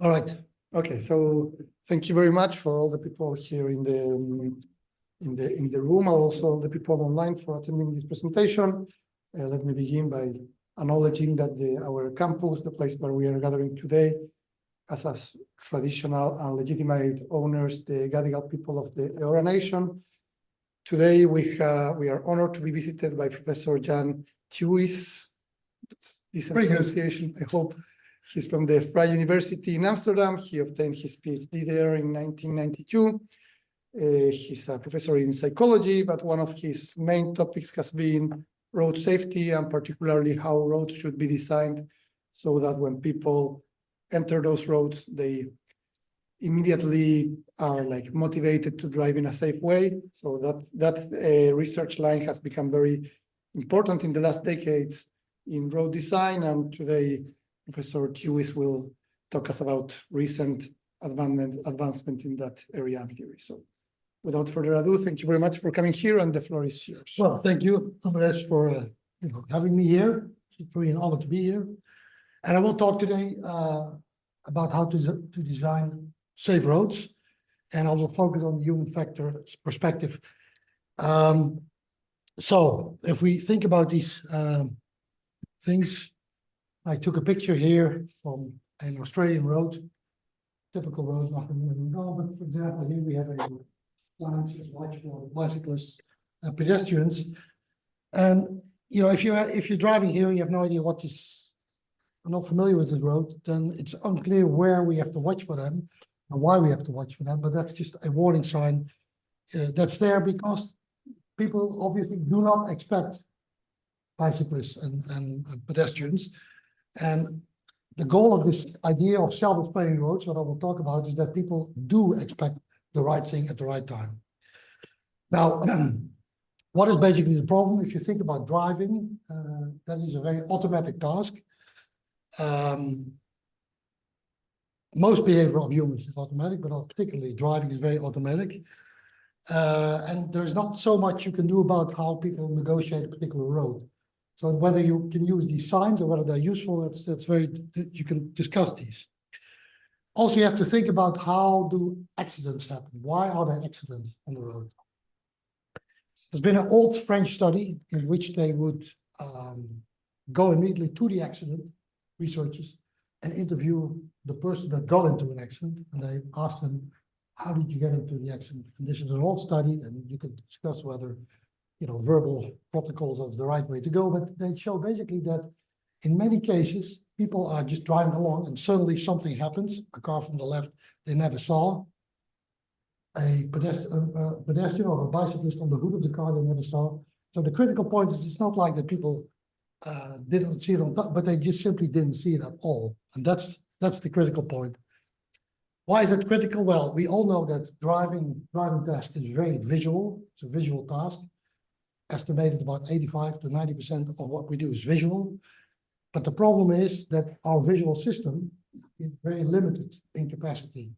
All right. Okay. So thank you very much for all the people here in the room, also the people online for attending this presentation. Let me begin by acknowledging that our campus, the place where we are gathering today, as traditional and legitimate owners, the Gadigal people of the Eora Nation. Today we are honored to be visited by Professor Jan Theeuwes. This pronunciation, I hope. He's from the Vrije University in Amsterdam. He obtained his PhD there in 1992. He's a professor in psychology, but one of his main topics has been road safety, and particularly how roads should be designed so that when people enter those roads, they immediately are like motivated to drive in a safe way. So that research line has become very important in the last decades in road design, and today Professor Theeuwes will talk us about recent advancement in that area and theory. So without further ado, thank you very much for coming here, and the floor is yours. Well, thank you, Andres, for having me here. It's really an honor to be here. And I will talk today about how to design safe roads, and I will focus on the human factor perspective. So if we think about these things, I took a picture here from an Australian road, typical road, nothing really wrong, but for example, here we have a sign says watch for bicyclists and pedestrians. And if you're driving here, you have no idea what is, are not familiar with this road, then it's unclear where we have to watch for them and why we have to watch for them. But that's just a warning sign that's there because people obviously do not expect bicyclists and pedestrians. And the goal of this idea of self-explaining roads, what I will talk about, is that people do expect the right thing at the right time. Now, what is basically the problem? If you think about driving, that is a very automatic task. Most behavior of humans is automatic, but particularly driving is very automatic. And there's not so much you can do about how people negotiate a particular road. So whether you can use these signs or whether they're useful, that's very, you can discuss these. Also, you have to think about how do accidents happen? Why are there accidents on the road? There's been an old French study in which they would go immediately to the accident, researchers, and interview the person that got into an accident. And they asked them, how did you get into the accident? And this is an old study, and you could discuss whether verbal protocols are the right way to go, but they show basically that in many cases, people are just driving along and suddenly something happens, a car from the left they never saw, a pedestrian or a bicyclist on the hood of the car they never saw. So the critical point is it's not like that people didn't see it on top, but they just simply didn't see it at all. And that's the critical point. Why is it critical? Well, we all know that driving task is very visual. It's a visual task. Estimated about 85 to 90% of what we do is visual. But the problem is that our visual system is very limited in capacity.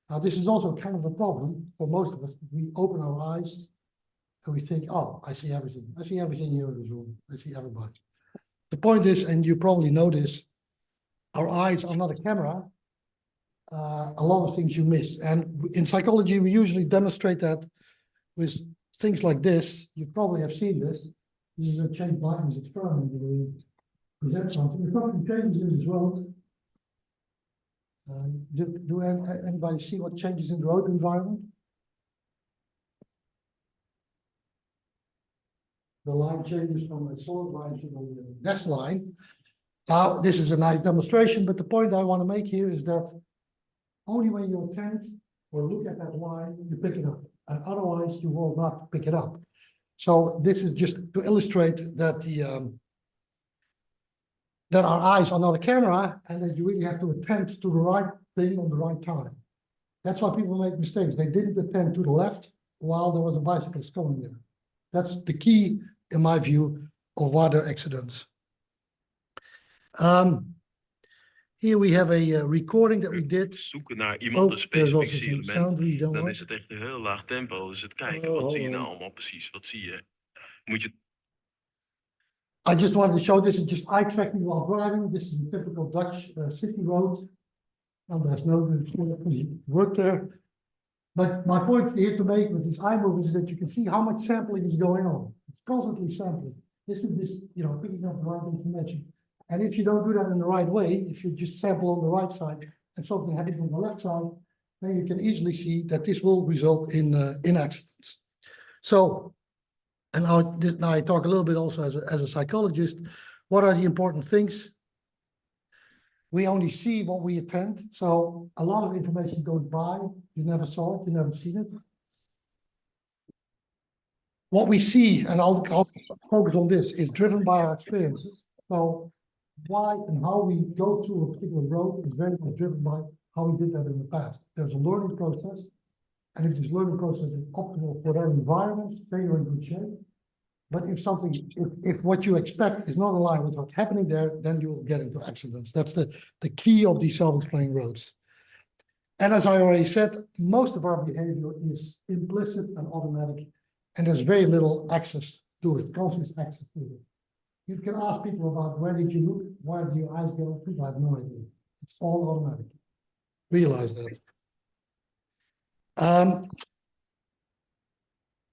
Now, this is also kind of a problem for most of us. We open our eyes and we think, oh, I see everything. I see everything here in this room. I see everybody. The point is, and you probably know this, our eyes are not a camera. A lot of things you miss. And in psychology, we usually demonstrate that with things like this. You probably have seen this. This is a change blindness experiment where we present something. If something changes in this road, do anybody see what changes in the road environment? The line changes from a solid line to a dashed line. Now, this is a nice demonstration, but the point I want to make here is that only when you attend or look at that line, you pick it up. And otherwise, you will not pick it up. So this is just to illustrate that that our eyes are not a camera, and that you really have to attend to the right thing on the right time. That's why people make mistakes. They didn't attend to the left while there was a bicyclist coming there. That's the key, in my view, of why there are accidents. Here we have a recording that we did. Zoeken naar iemand een specifiek element, sound, dan is het echt een heel laag tempo. Dus het kijken, wat zie je nou allemaal precies? Wat zie je? Moet je... I just wanted to show this is just eye tracking while driving. This is a typical Dutch city road. And there's no work there. But my point here to make with these eye movements is that you can see how much sampling is going on. It's constantly sampling. This is this, picking up the right information. And if you don't do that in the right way, if you just sample on the right side and something happens on the left side, then you can easily see that this will result in accidents. So, and now I talk a little bit also as a psychologist. What are the important things? We only see what we attend. So a lot of information goes by. You never saw it, you never seen it. What we see, and I'll focus on this, is driven by our experiences. So why and how we go through a particular road is very much driven by how we did that in the past. There's a learning process, and if this learning process is optimal for their environment, then you're in good shape. But if what you expect is not aligned with what's happening there, then you will get into accidents. That's the key of these self-explaining roads. And as I already said, most of our behavior is implicit and automatic, and there's very little access to it, conscious access to it. You can ask people about where did you look, where do your eyes go? People have no idea. It's all automatic. Realize that.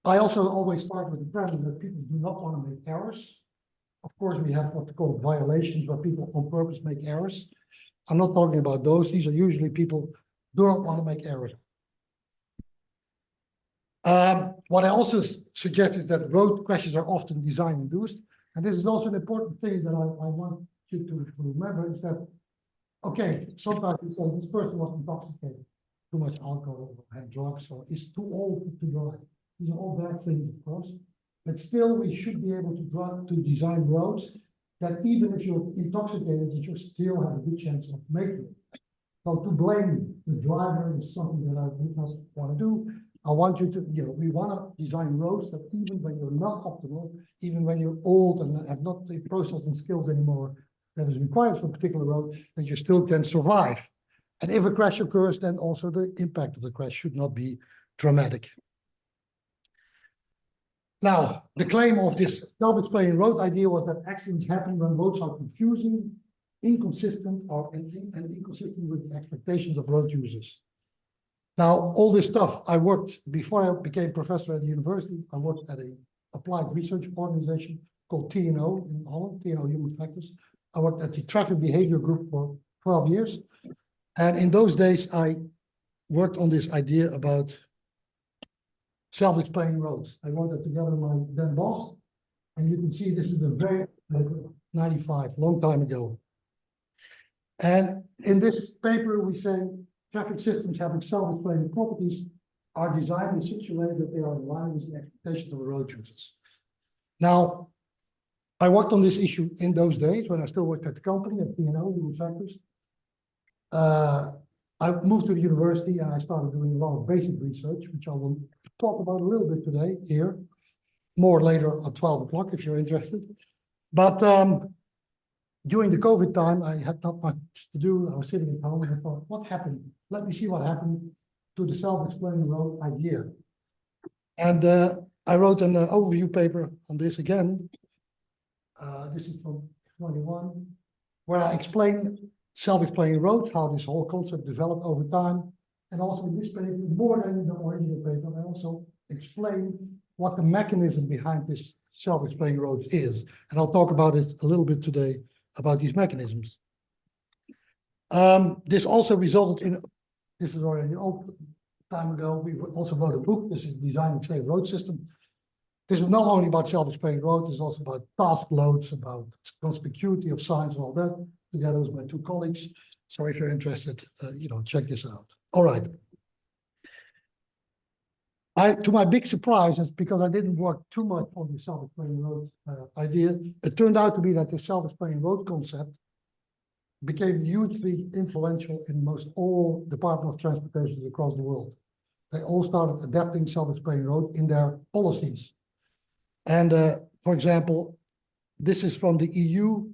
I also always start with the premise that people do not want to make errors. Of course, we have what we call violations, where people on purpose make errors. I'm not talking about those. These are usually people do not want to make errors. What I also suggest is that road crashes are often design-induced. And this is also an important thing that I want you to remember, is that, okay, sometimes you say this person was intoxicated, too much alcohol, had drugs, or is too old to drive. These are all bad things, of course. But still, we should be able to design roads that even if you're intoxicated, that you still have a good chance of making it. So to blame the driver is something that I would not want to do. I want you to, we want to design roads that even when you're not optimal, even when you're old and have not the processing skills anymore that is required for a particular road, that you still can survive. And if a crash occurs, then also the impact of the crash should not be dramatic. Now, the claim of this self-explaining road idea was that accidents happen when roads are confusing, inconsistent, and inconsistent with the expectations of road users. Now, all this stuff, I worked, before I became professor at the university, I worked at an applied research organization called TNO in Holland, TNO Human Factors. I worked at the Traffic Behavior Group for 12 years. And in those days, I worked on this idea about self-explaining roads. I wrote that together with my then boss. And you can see this is a very 95, long time ago. And in this paper, we say traffic systems having self-explaining properties are designed in such a way that they are in line with the expectations of the road users. Now, I worked on this issue in those days when I still worked at the company at TNO Human Factors. I moved to the university and I started doing a lot of basic research, which I will talk about a little bit today here, more later at 12 o'clock if you're interested. But during the COVID time, I had not much to do. I was sitting at home and I thought, what happened? Let me see what happened to the self-explaining road idea. And I wrote an overview paper on this again. This is from 21, where I explain self-explaining roads, how this whole concept developed over time. And also in this paper, more than the original paper, I also explain what the mechanism behind this self-explaining roads is. And I'll talk about it a little bit today, about these mechanisms. This also resulted in, this is already an old time ago, we also wrote a book, this is Designing a Safe Road System. This is not only about self-explaining roads, it's also about task loads, about conspicuity of signs and all that, together with my two colleagues. So if you're interested, check this out. All right. To my big surprise, it's because I didn't work too much on the self-explaining road idea. It turned out to be that the self-explaining road concept became hugely influential in most all Department of Transportation across the world. They all started adapting self-explaining road in their policies. And for example, this is from the EU.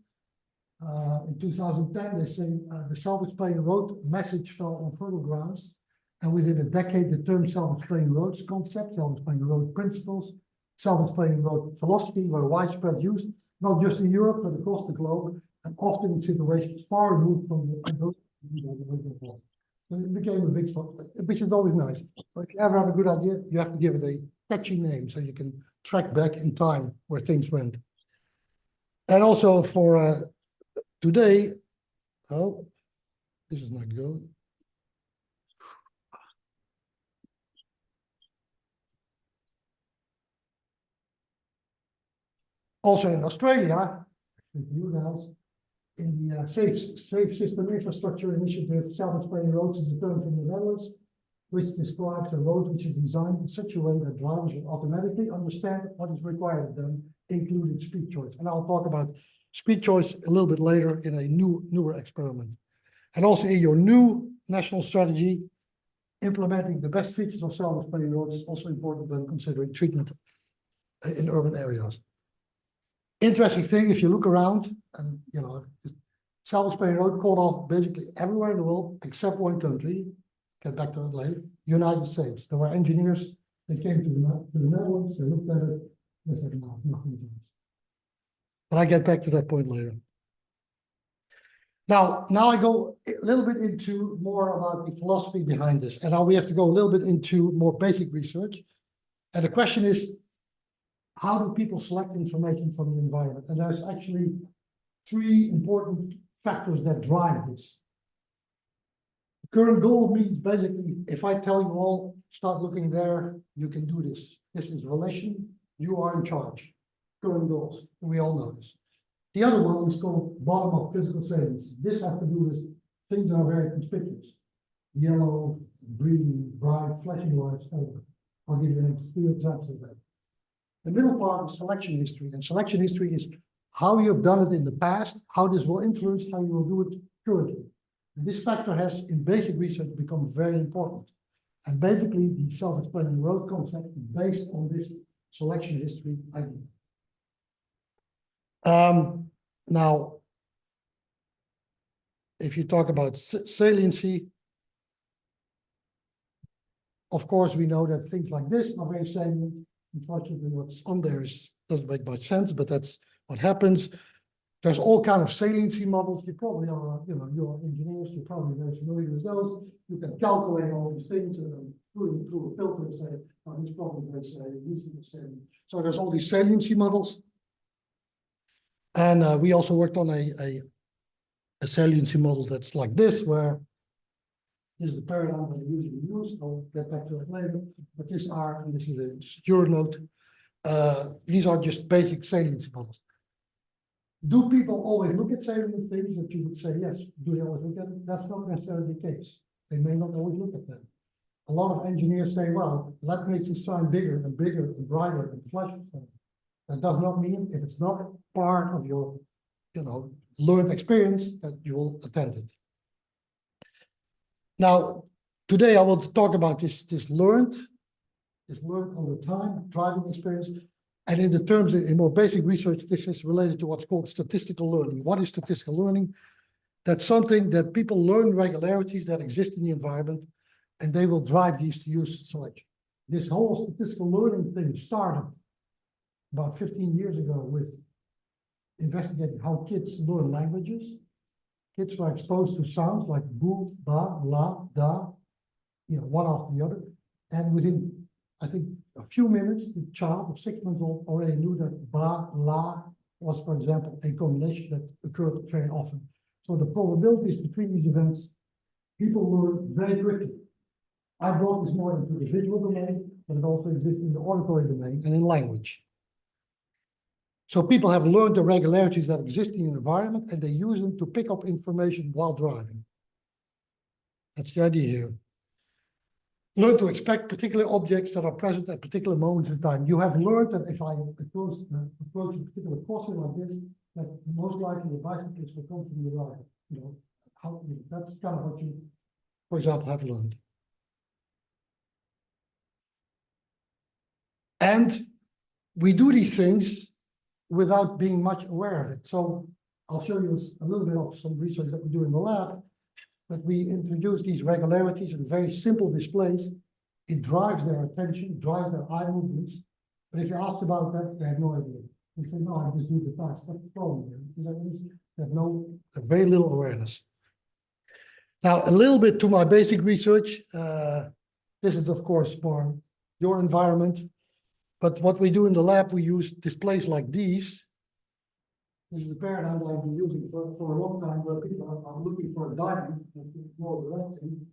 In 2010, they say the self-explaining road message fell on fertile grounds. And within a decade, the term self-explaining roads concept, self-explaining road principles, self-explaining road philosophy were widespread use, not just in Europe, but across the globe, and often in situations far removed from the So it became a big spot, which is always nice. But if you ever have a good idea, you have to give it a catchy name so you can track back in time where things went. And also for today, oh, this is not good. Also in Australia, with you guys, in the Safe System Infrastructure Initiative, self-explaining roads is a term from the Netherlands, which describes a road which is designed in such a way that drivers will automatically understand what is required of them, including speed choice. And I'll talk about speed choice a little bit later in a newer experiment. And also in your new national strategy, implementing the best features of self-explaining roads is also important when considering treatment in urban areas. Interesting thing, if you look around, and self-explaining road called off basically everywhere in the world except one country. Get back to that later. United States. There were engineers. They came to the Netherlands. They looked at it. They said, "No, nothing." But I get back to that point later. Now I go a little bit into more about the philosophy behind this, and now we have to go a little bit into more basic research. And the question is, how do people select information from the environment? And there's actually three important factors that drive this. Current goal means basically, if I tell you all, start looking there, you can do this. This is volition, you are in charge. Current goals, we all know this. The other one is called bottom-up physical salience. This has to do with things that are very conspicuous. Yellow, green, bright, flashing lights, over. I'll give you a few examples of that. The middle part is selection history, and selection history is how you have done it in the past, how this will influence how you will do it currently. And this factor has, in basic research, become very important. And basically, the self-explaining road concept is based on this selection history idea. Now, if you talk about saliency, of course, we know that things like this are very salient. Unfortunately, what's on there doesn't make much sense, but that's what happens. There's all kind of saliency models. You probably are, you're engineers, you're probably very familiar with those. You can calculate all these things and then through a filter and say, oh, this probably very salient, this is salient. So there's all these saliency models. And we also worked on a saliency model that's like this, where this is the paradigm that we usually use. I'll get back to it later. But this is a secure note. These are just basic saliency models. Do people always look at salient things that you would say, yes, do they always look at it? That's not necessarily the case. They may not always look at them. A lot of engineers say, well, let's make this sign bigger and bigger and brighter and flashy. That does not mean if it's not part of your, learned experience that you will attend it. Now, today I want to talk about this learned over time, driving experience. And in the terms, in more basic research, this is related to what's called statistical learning. What is statistical learning? That's something that people learn regularities that exist in the environment, and they will drive these to use selection. This whole statistical learning thing started about 15 years ago with investigating how kids learn languages. Kids were exposed to sounds like boo, ba, la, da, one after the other. And within, I think, a few minutes, the child of 6 months old already knew that ba, la was, for example, a combination that occurred very often. So the probabilities between these events, people learn very quickly. I brought this more into the visual domain, but it also exists in the auditory domain and in language. So people have learned the regularities that exist in the environment, and they use them to pick up information while driving. That's the idea here. Learn to expect particular objects that are present at particular moments in time. You have learned that if I approach a particular crossing like this, that most likely the bicyclist will come from the right. That's kind of what you, for example, have learned. And we do these things without being much aware of it. So I'll show you a little bit of some research that we do in the lab, but we introduce these regularities in very simple displays. It drives their attention, drives their eye movements. But if you're asked about that, they have no idea. They say, no, I just do the task. That's the problem here. They have very little awareness. Now, a little bit to my basic research. This is, of course, for your environment. But what we do in the lab, we use displays like these. This is a paradigm that I've been using for a long time, where people are looking for a diamond, more the red thing.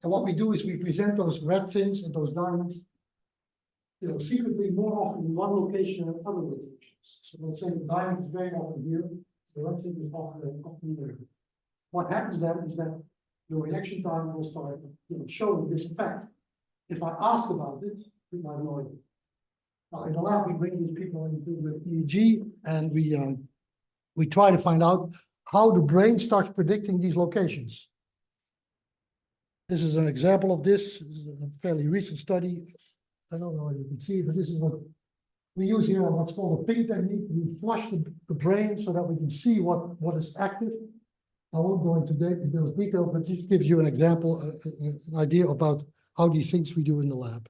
And what we do is we present those red things and those diamonds, secretly more often in one location than other locations. So let's say the diamond is very often here, the red thing is often there. What happens then is that your reaction time will start showing this effect. If I ask about it, people have no idea. Now, in the lab, we bring these people into the EEG, and we try to find out how the brain starts predicting these locations. This is an example of this. This is a fairly recent study. I don't know if you can see, but this is what we use here, what's called a ping technique. We flush the brain so that we can see what is active. I won't go into those details, but this gives you an example, an idea about how these things we do in the lab.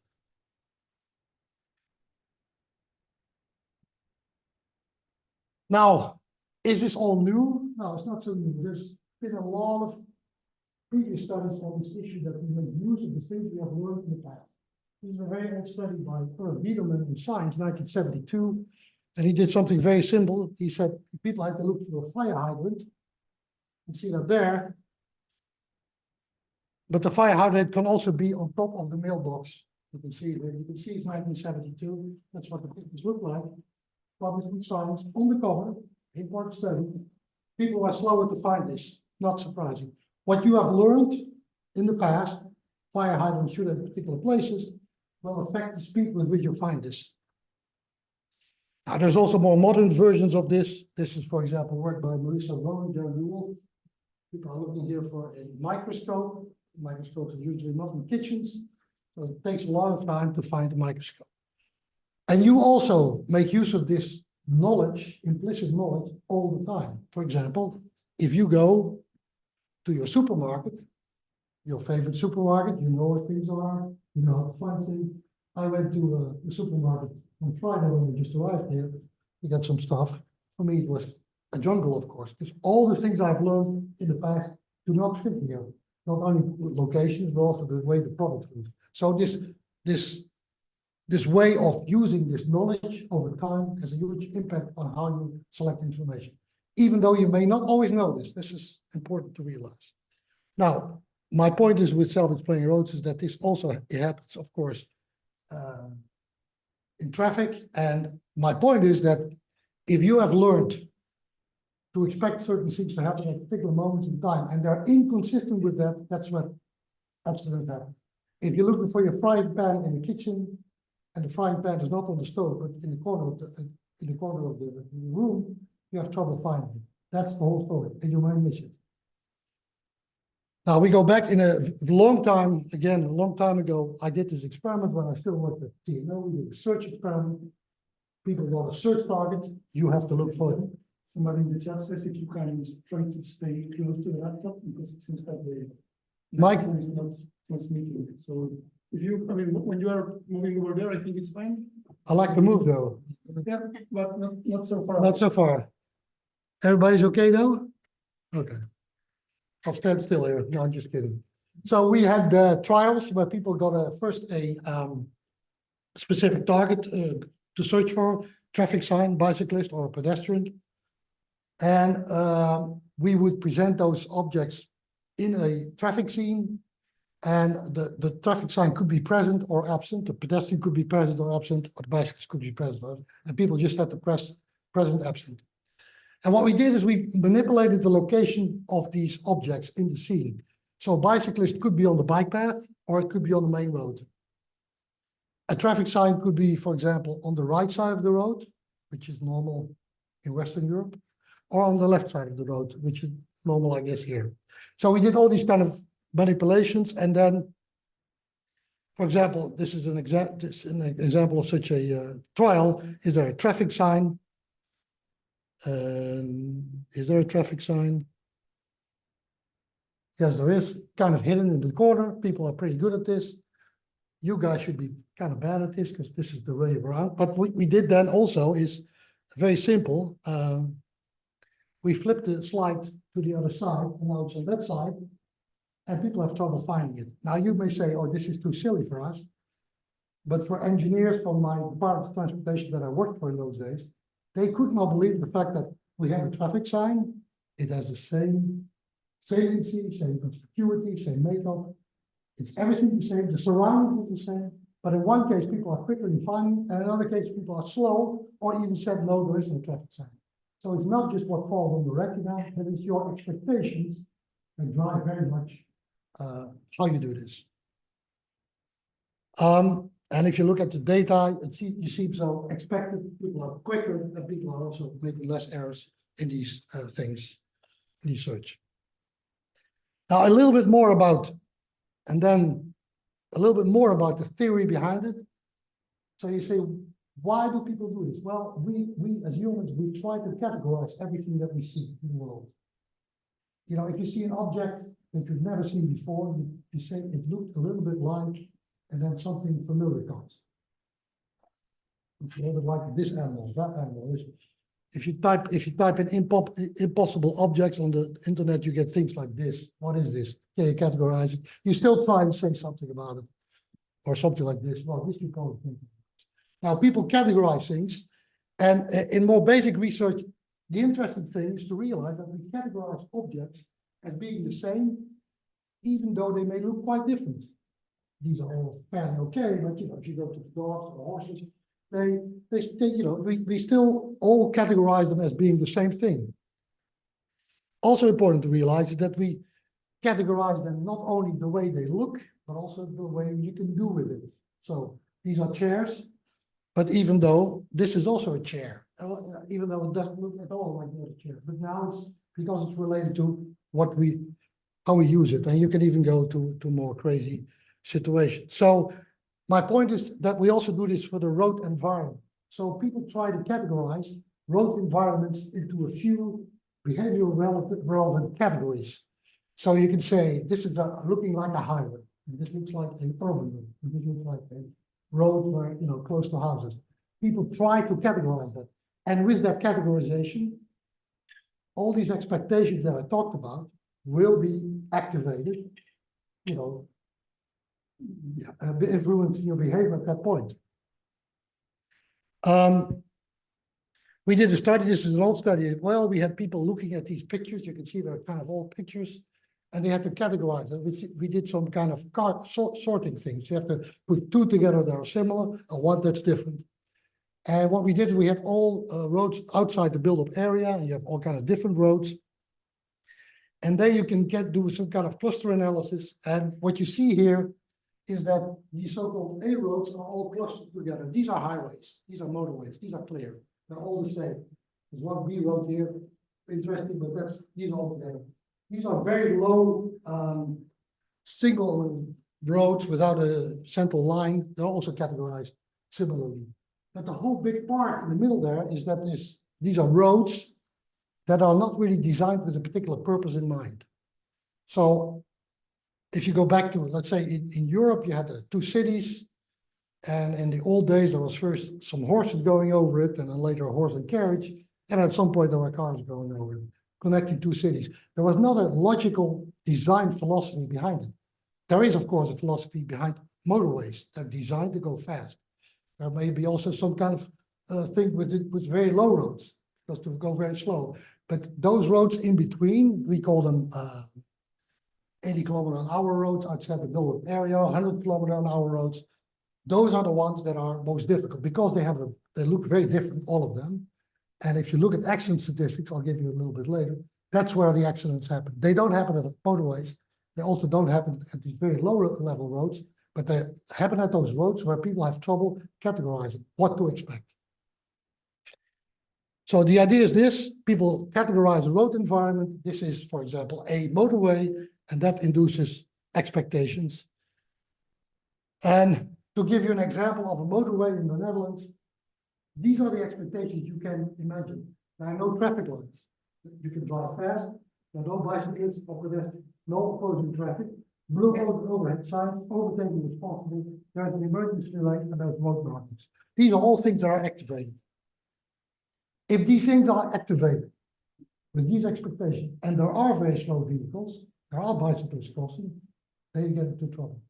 Now, is this all new? No, it's not so new. There's been a lot of previous studies on this issue that we make use of the things we have learned in the past. This is a very old study by Prof Jan in Science, 1972, and he did something very simple. He said people had to look for a fire hydrant. You see that there. But the fire hydrant can also be on top of the mailbox. You can see here. You can see it's 1972. That's what the pictures look like. Published in Science, on the cover, important study. People are slower to find this. Not surprising. What you have learned in the past, fire hydrants should have particular places, will affect the speed with which you find this. Now, there's also more modern versions of this. This is, for example, work by Marissa Vaughan, Jan Theeuwes. People are looking here for a microscope. Microscopes are usually not in kitchens, so it takes a lot of time to find a microscope. And you also make use of this knowledge, implicit knowledge, all the time. For example, if you go to your supermarket, your favorite supermarket, you know where things are, you know how to find things. I went to the supermarket on Friday when we just arrived here to get some stuff. For me, it was a jungle, of course, because all the things I've learned in the past do not fit here. Not only locations, but also the way the product moves. So this way of using this knowledge over time has a huge impact on how you select information. Even though you may not always know this is important to realize. Now, my point is with self-explaining roads is that this also happens, of course, in traffic. And my point is that if you have learned to expect certain things to happen at particular moments in time, and they're inconsistent with that, that's what accidents happen. If you're looking for your frying pan in the kitchen, and the frying pan is not on the stove, but in the corner of the room, you have trouble finding it. That's the whole story, and you might miss it. Now we go back in a long time, again, a long time ago, I did this experiment when I still worked at TNO. We did a search experiment. People got a search target. You have to look for it. Somebody in the chat says if you can try to stay close to the laptop because it seems like the microphone is not transmitting. So if you, I mean, when you are moving over there, I think it's fine. I like to move though. Yeah, but not so far. Not so far. Everybody's okay though? Okay. I'll stand still here. No, I'm just kidding. So we had trials where people got first a specific target to search for, traffic sign, bicyclist, or a pedestrian. And we would present those objects in a traffic scene, and the traffic sign could be present or absent, the pedestrian could be present or absent, or the bicyclist could be present or absent, and people just had to press present, absent. And what we did is we manipulated the location of these objects in the scene. So a bicyclist could be on the bike path, or it could be on the main road. A traffic sign could be, for example, on the right side of the road, which is normal in Western Europe, or on the left side of the road, which is normal, I guess, here. So we did all these kind of manipulations, and then, for example, this is an example of such a trial. Is there a traffic sign? Is there a traffic sign? Yes, there is, kind of hidden in the corner. People are pretty good at this. You guys should be kind of bad at this because this is the way around. But what we did then also is very simple. We flipped the slide to the other side, and now it's on that side. and people have trouble finding it. Now you may say, oh, this is too silly for us. But for engineers from my part of transportation that I worked for in those days, they could not believe the fact that we have a traffic sign. It has the same saliency, same conspicuity, same makeup. It's everything the same. The surroundings is the same. But in one case, people are quicker in finding, and in another case, people are slow or even said, no, there isn't a traffic sign. So it's not just what falls on the retina, but it's your expectations that drive very much how you do this. And if you look at the data, you see so expected people are quicker and people are also making less errors in these things, in research. Now a little bit more about, and then a little bit more about the theory behind it. So you say, why do people do this? Well, we as humans, we try to categorize everything that we see in the world. You know, if you see an object that you've never seen before, you say it looked a little bit like, and then something familiar comes. It's a little bit like this animal, that animal. If you type in impossible objects on the internet, you get things like this. What is this? Can you categorize it? You still try and say something about it, or something like this. Well, this you call it. Now, people categorize things, and in more basic research, the interesting thing is to realize that we categorize objects as being the same, even though they may look quite different. These are all fairly okay, but you know, if you go to the dogs or horses, they you know, we still all categorize them as being the same thing. Also important to realize is that we categorize them not only the way they look, but also the way you can do with it. So these are chairs, but even though this is also a chair, even though it doesn't look at all like a chair, but now it's because it's related to how we use it, and you can even go to more crazy situations. So my point is that we also do this for the road environment. So people try to categorize road environments into a few behavioral relevant categories. So you can say this is looking like a highway, and this looks like an urban road, and this looks like a road where, you know, close to houses. People try to categorize that, and with that categorization, all these expectations that I talked about will be activated, you know, influencing your behavior at that point. We did a study, this is an old study as well. We had people looking at these pictures. You can see they're kind of old pictures, and they had to categorize them. We did some kind of sorting things. You have to put two together that are similar and one that's different. And what we did, we had all roads outside the built-up area, and you have all kind of different roads. And then you can do some kind of cluster analysis. And what you see here is that these so-called A roads are all clustered together. These are highways, these are motorways, these are clear. They're all the same. There's one B road here, interesting, but these are all together. These are very low single roads without a central line. They're also categorized similarly. But the whole big part in the middle there is that these are roads that are not really designed with a particular purpose in mind. So if you go back to, let's say in Europe, you had two cities, and in the old days, there was first some horses going over it, and then later a horse and carriage, and at some point there were cars going over it, connecting two cities. There was not a logical design philosophy behind it. There is, of course, a philosophy behind motorways. They're designed to go fast. There may be also some kind of thing with very low roads, because to go very slow. But those roads in between, we call them 80 km/h roads outside the built area, 100 km/h roads. Those are the ones that are most difficult because they look very different, all of them. And if you look at accident statistics, I'll give you a little bit later, that's where the accidents happen. They don't happen at the motorways. They also don't happen at these very low level roads, but they happen at those roads where people have trouble categorizing what to expect. So the idea is this: people categorize a road environment. This is, for example, a motorway, and that induces expectations. And to give you an example of a motorway in the Netherlands, these are the expectations you can imagine. There are no traffic lights. You can drive fast. There are no bicyclists or pedestrians, no opposing traffic. Blue overhead signs, overtaking is possible. There's an emergency light, and there's road markings. These are all things that are activated. If these things are activated with these expectations, and there are very slow vehicles, There are bicyclists crossing, they get into trouble.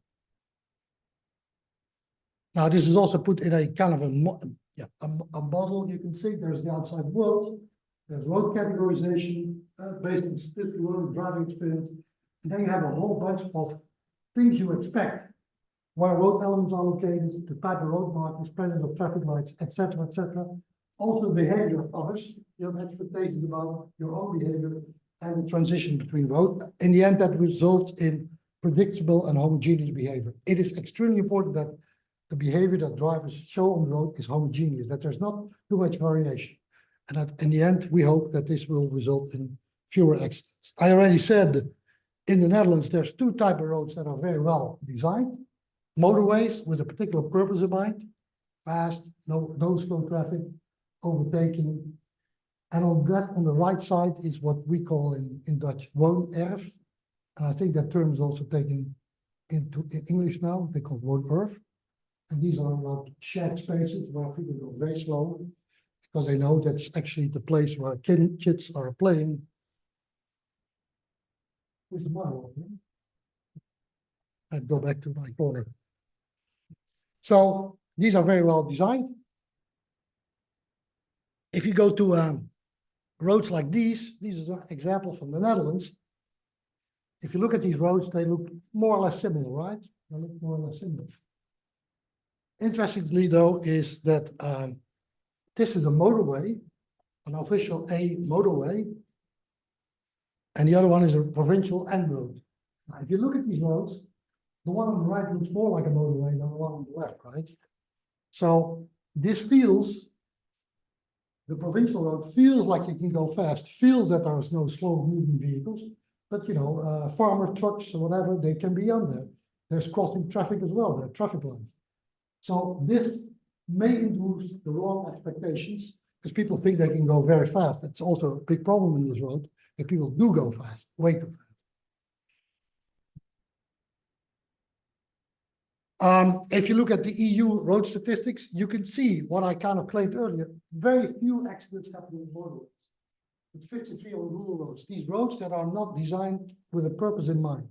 Now, this is also put in a kind of a model. You can see there's the outside world, there's road categorization based on statistical learning, driving experience, and then you have a whole bunch of things you expect, where road elements are located, the type of road markings, presence of traffic lights, etc., etc. Also, behavior of others. You have expectations about your own behavior and the transition between road. In the end, that results in predictable and homogeneous behavior. It is extremely important that the behavior that drivers show on the road is homogeneous, that there's not too much variation. And that in the end, we hope that this will result in fewer accidents. I already said that in the Netherlands, there's two types of roads that are very well designed. Motorways with a particular purpose in mind, fast, no slow traffic, overtaking. And on that, on the right side is what we call in Dutch woonerf. And I think that term is also taken into English now. They call it woonerf. And these are like shared spaces where people go very slow because they know that's actually the place where kids are playing. With the model. I'd go back to my corner. So these are very well designed. If you go to roads like these are examples from the Netherlands. If you look at these roads, they look more or less similar, right? They look more or less similar. Interestingly, though, is that this is a motorway, an official A motorway, and the other one is a provincial N road. Now, if you look at these roads, the one on the right looks more like a motorway than the one on the left, right? So this feels, the provincial road feels like you can go fast, feels that there is no slow moving vehicles, but you know, farmer trucks or whatever, they can be on there. There's crossing traffic as well, there are traffic lines. So this may induce the wrong expectations because people think they can go very fast. That's also a big problem in this road, that people do go fast, way too fast. If you look at the EU road statistics, you can see what I kind of claimed earlier. Very few accidents happen in motorways. It's 53 on rural roads. These roads that are not designed with a purpose in mind.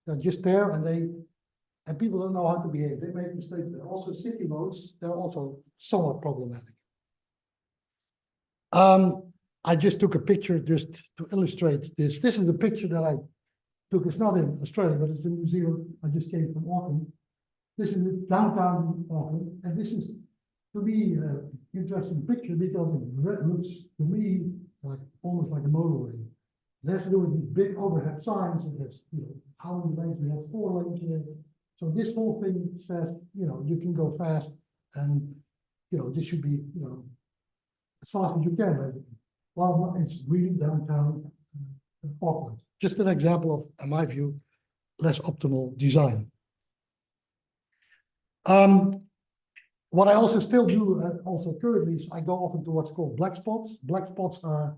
They're just there and people don't know how to behave. They make mistakes. They're also city roads. They're also somewhat problematic. I just took a picture just to illustrate this. This is a picture that I took. It's not in Australia, but it's in New Zealand. I just came from Auckland. This is downtown Auckland, and this is, to me, an interesting picture because it looks, to me, like almost like a motorway. It has to do with these big overhead signs, and there's, you know, how many lanes we have, 4 lanes here. So this whole thing says, you know, you can go fast, and, you know, this should be, you know, as fast as you can, basically. Well, it's really downtown Auckland. Just an example of, in my view, less optimal design. What I also still do, also currently, is I go often to what's called black spots. Black spots are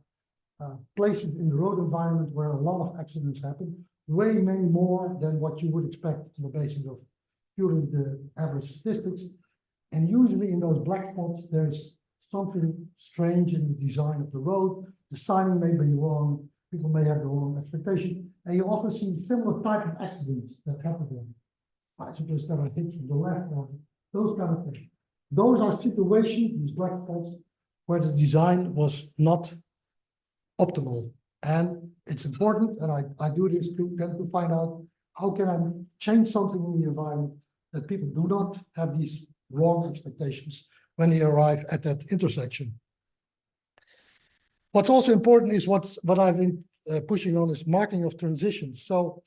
places in the road environment where a lot of accidents happen, way many more than what you would expect on the basis of purely the average statistics. And usually in those black spots, there's something strange in the design of the road. The signing may be wrong. People may have the wrong expectation. And you often see similar type of accidents that happen there. Bicyclists that are hit from the left, or those kind of things. Those are situations, these black spots, where the design was not optimal. And it's important, and I do this to find out how can I change something in the environment that people do not have these wrong expectations when they arrive at that intersection. What's also important is what I've been pushing on is marking of transitions. So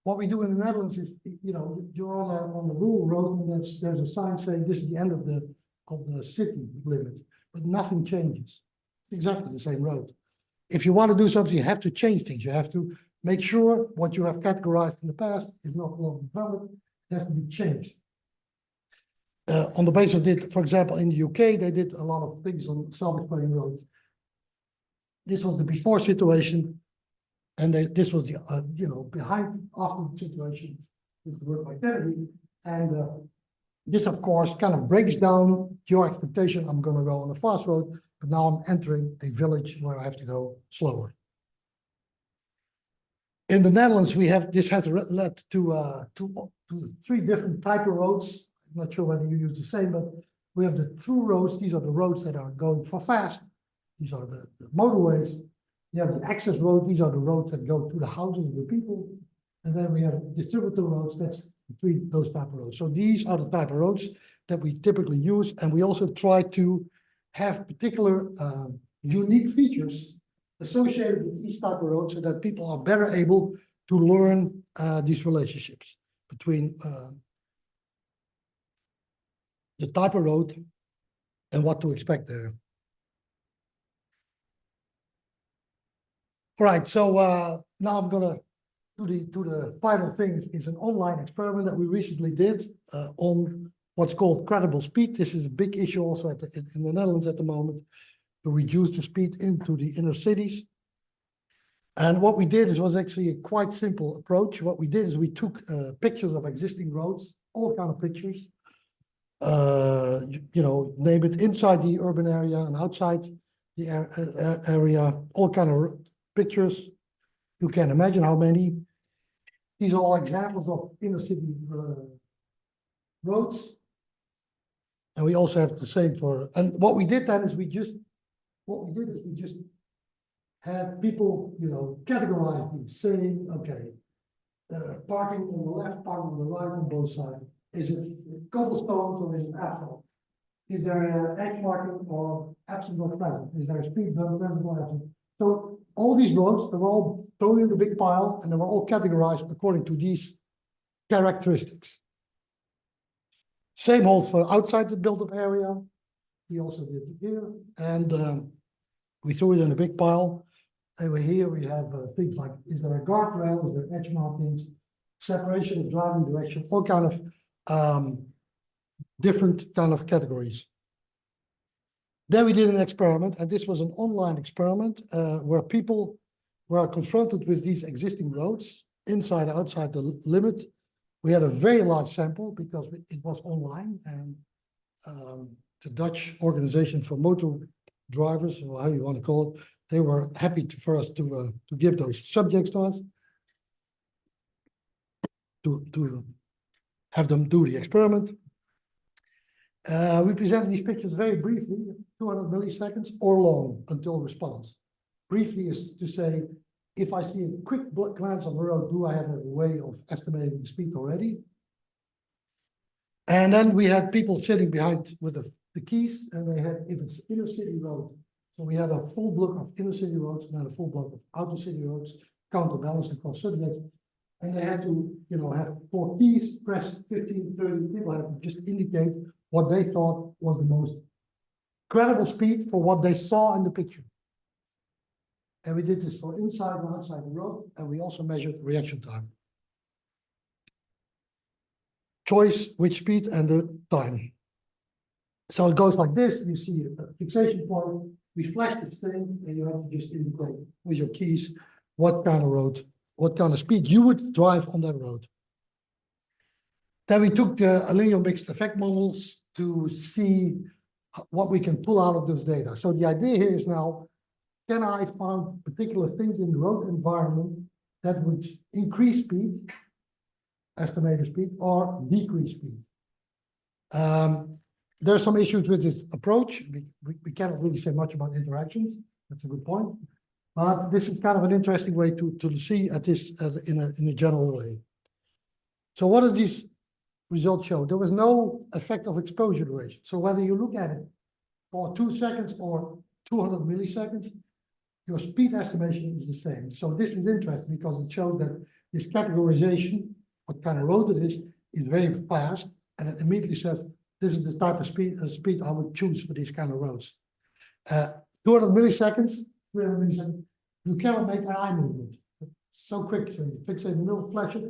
what we do in the Netherlands is, you know, you're on a rural road and there's a sign saying this is the end of the city limit, but nothing changes. Exactly the same road. If you want to do something, you have to change things. You have to make sure what you have categorized in the past is not longer valid. It has to be changed. On the basis of it, for example, in the UK, they did a lot of things on self-explaining roads. This was the before situation. And this was the, you know, behind after the situation with the word vitality. And this, of course, kind of breaks down your expectation. I'm going to go on a fast road, but now I'm entering a village where I have to go slower. In the Netherlands, this has led to 3 different type of roads. I'm not sure whether you use the same, but we have the through roads. These are the roads that are going for fast. These are the motorways. You have the access road. These are the roads that go to the houses of the people. And then we have distributor roads. That's those type of roads. So these are the type of roads that we typically use. And we also try to have particular unique features associated with each type of road so that people are better able to learn these relationships between the type of road and what to expect there. All right, so now I'm gonna do the final thing. Is an online experiment that we recently did on what's called credible speed. This is a big issue also in the Netherlands at the moment, to reduce the speed into the inner cities. And what we did was actually a quite simple approach. What we did is we took pictures of existing roads, all kind of pictures, you know, name it, inside the urban area and outside the area, all kind of pictures. You can imagine how many. These are all examples of inner city roads. And we also have the same for, and what we did then is we just had people, you know, categorize these, saying, okay, parking on the left, parking on the right, on both sides. Is it cobblestones or is it asphalt? Is there an X marking or absent or present? Is there a speed bump, present or absent? So all these roads, they were all thrown in the big pile and they were all categorized according to these characteristics. Same holds for outside the built-up area. We also did it here. And we threw it in a big pile. And here we have things like, is there a guardrail? Is there edge markings? Separation of driving direction? All kind of different kind of categories. Then we did an experiment, and this was an online experiment where people were confronted with these existing roads, inside and outside the limit. We had a very large sample because it was online, and the Dutch Organization for Motor Drivers, or how you want to call it, they were happy for us to give those subjects to us, to have them do the experiment. We presented these pictures very briefly, 200 milliseconds or long until response. Briefly is to say, if I see a quick glance on the road, do I have a way of estimating the speed already? And then we had people sitting behind with the keys, and they had, if it's inner city road, so we had a full block of inner city roads and then a full block of outer city roads, counterbalanced across subjects. And they had to, you know, have 4 keys, press 15, 30, people had to just indicate what they thought was the most credible speed for what they saw in the picture. And we did this for inside and outside the road, and we also measured reaction time. Choice, which speed, and the time. So it goes like this. You see a fixation point, we flash this thing, and you have to just indicate with your keys what kind of road, what kind of speed you would drive on that road. Then we took the linear mixed effect models to see what we can pull out of those data. So the idea here is now, can I find particular things in the road environment that would increase speed, estimated speed, or decrease speed? There are some issues with this approach. We cannot really say much about interactions. That's a good point. But this is kind of an interesting way to see at this in a general way. So what does these results show? There was no effect of exposure duration. So whether you look at it for 2 seconds or 200 milliseconds, your speed estimation is the same. So this is interesting because it shows that this categorization, what kind of road it is very fast, and it immediately says, this is the type of speed I would choose for these kind of roads. 200 milliseconds, 300 milliseconds, you cannot make an eye movement. It's so quick, so you fixate the middle, flash it,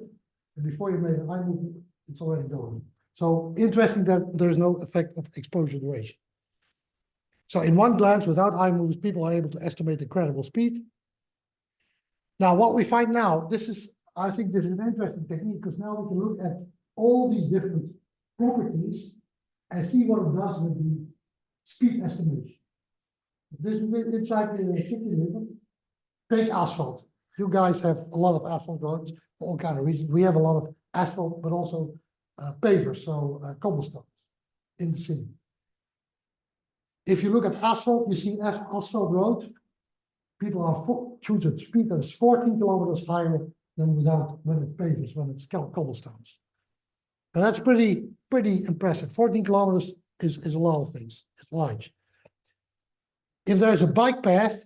and before you make an eye movement, it's already gone. So interesting that there's no effect of exposure duration. So in one glance, without eye moves, people are able to estimate the credible speed. Now, what we find now, I think this is an interesting technique, because now we can look at all these different properties and see what it does with the speed estimation. This is inside the city limit. Take asphalt. You guys have a lot of asphalt roads for all kinds of reasons. We have a lot of asphalt, but also pavers, so cobblestones in the city. If you look at asphalt, you see asphalt road. People are choose a speed that is 14 kilometers higher than without when it's pavers, when it's cobblestones. And that's pretty impressive. 14 kilometers is a lot of things. It's large. If there's a bike path,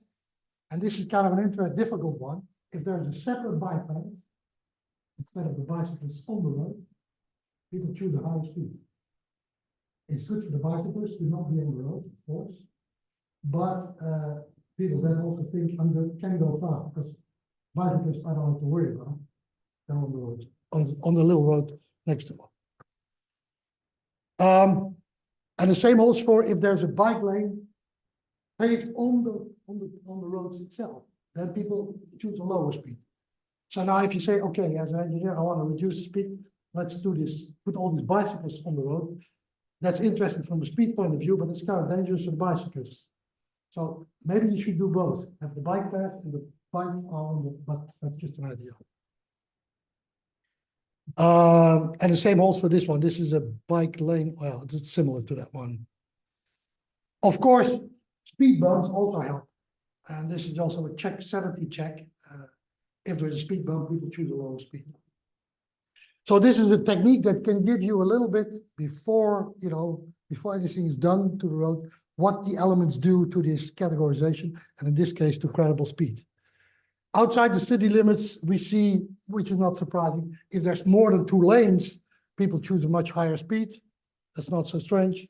and this is kind of an difficult one, if there's a separate bike path, instead of the bicyclists on the road, people choose a higher speed. It's good for the bicyclists to not be on the road, of course, but people then also think can go fast because bicyclists I don't have to worry about. They're on the road, on the little road next to them. And the same holds for if there's a bike lane paved on the roads itself, then people choose a lower speed. So now if you say, okay, as an engineer, I want to reduce the speed, let's do this, put all these bicycles on the road. That's interesting from a speed point of view, but it's kind of dangerous for the bicyclists. So maybe you should do both, have the bike path and the bike on the, but that's just an idea. And the same holds for this one. This is a bike lane. Well, it's similar to that one. Of course, speed bumps also help. And this is also a sanity check. If there's a speed bump, people choose a lower speed. So this is a technique that can give you a little bit before anything is done to the road, what the elements do to this categorization, and in this case, to credible speed. Outside the city limits, we see, which is not surprising, if there's more than 2 lanes, people choose a much higher speed. That's not so strange.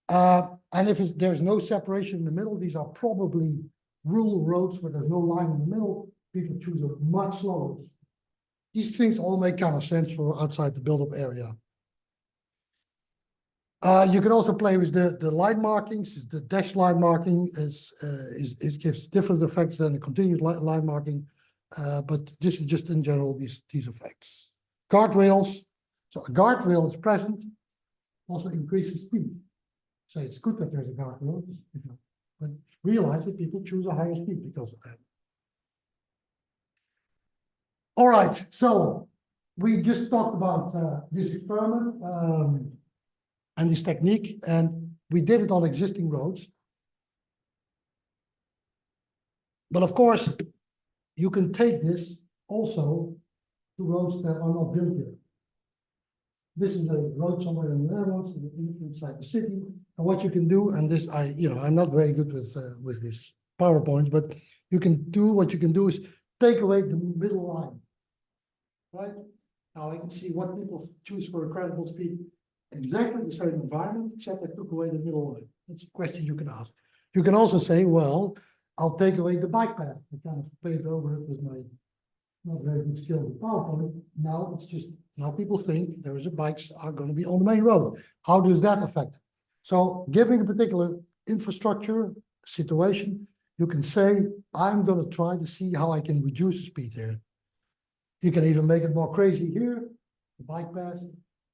And if there's no separation in the middle, these are probably rural roads where there's no line in the middle, people choose a much slower. These things all make kind of sense for outside the build-up area. You can also play with the line markings. The dashed line marking gives different effects than the continuous line marking, but this is just in general these effects. Guardrails. So a guardrail is present, also increases speed. So it's good that there's a guardrail, but realize that people choose a higher speed because of that. All right, so we just talked about this experiment and this technique, and we did it on existing roads. But of course, you can take this also to roads that are not built yet. This is a road somewhere in the Netherlands, inside the city. And what you can do, and this, I'm not very good with this PowerPoint, but what you can do is take away the middle line. Right? Now I can see what people choose for a credible speed. Exactly the same environment, except I took away the middle line. That's a question you can ask. You can also say, well, I'll take away the bike path. I kind of paved over it with my not very good skill with PowerPoint. Now it's just, now people think there is bikes are going to be on the main road. How does that affect? So giving a particular infrastructure situation, you can say, I'm going to try to see how I can reduce the speed here. You can even make it more crazy here, the bike path.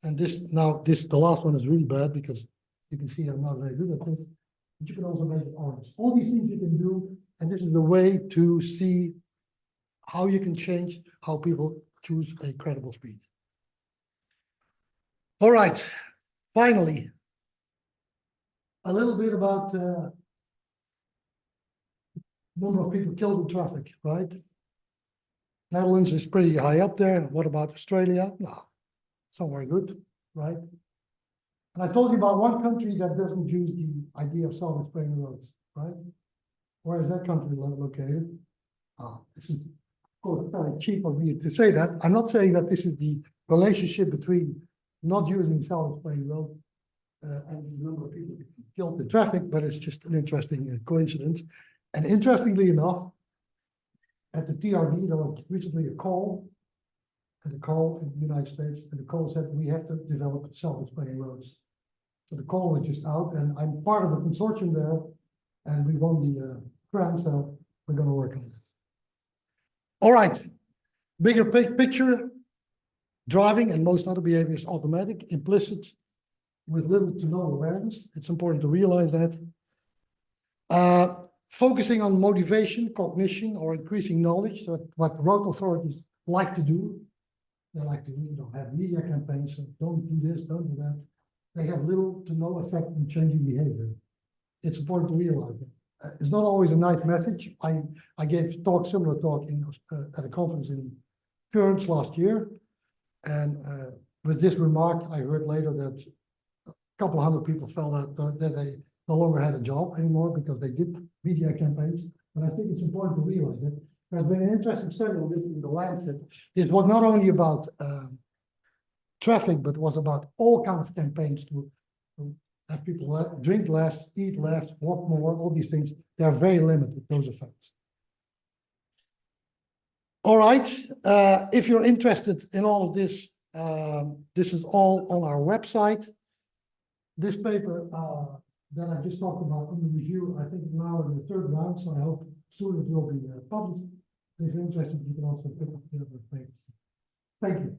And the last one is really bad because you can see I'm not very good at this. But you can also make it orange. All these things you can do, and this is the way to see how you can change how people choose a credible speed. All right, finally, a little bit about number of people killed in traffic, right? Netherlands is pretty high up there. What about Australia? No, somewhere good, right? And I told you about one country that doesn't use the idea of self-explaining roads, right? Where is that country located? This is, of course, very cheap of me to say that. I'm not saying that this is the relationship between not using self-explaining road and the number of people killed in traffic, but it's just an interesting coincidence. And interestingly enough, at the TRD, there was recently a call in the United States, and the call said we have to develop self-explaining roads. So the call was just out, and I'm part of a consortium there, and we won the grant, so we're going to work on this. All right, bigger picture. Driving and most other behavior is automatic, implicit, with little to no awareness. It's important to realize that. focusing on motivation, cognition, or increasing knowledge, so what road authorities like to do. They like to, have media campaigns, so don't do this, don't do that. They have little to no effect in changing behavior. It's important to realize that. It's not always a nice message. I gave similar talk at a conference in Currents last year, and with this remark, I heard later that a couple hundred people felt that they no longer had a job anymore because they did media campaigns. But I think it's important to realize that there's been an interesting study on this in the Lancet. It was not only about traffic, but was about all kinds of campaigns to have people drink less, eat less, walk more, all these things. They're very limited, those effects. All right, if you're interested in all of this, this is all on our website. This paper that I just talked about in the review, I think now in the third round, so I hope soon it will be published. If you're interested, you can also pick up the other papers. Thank you.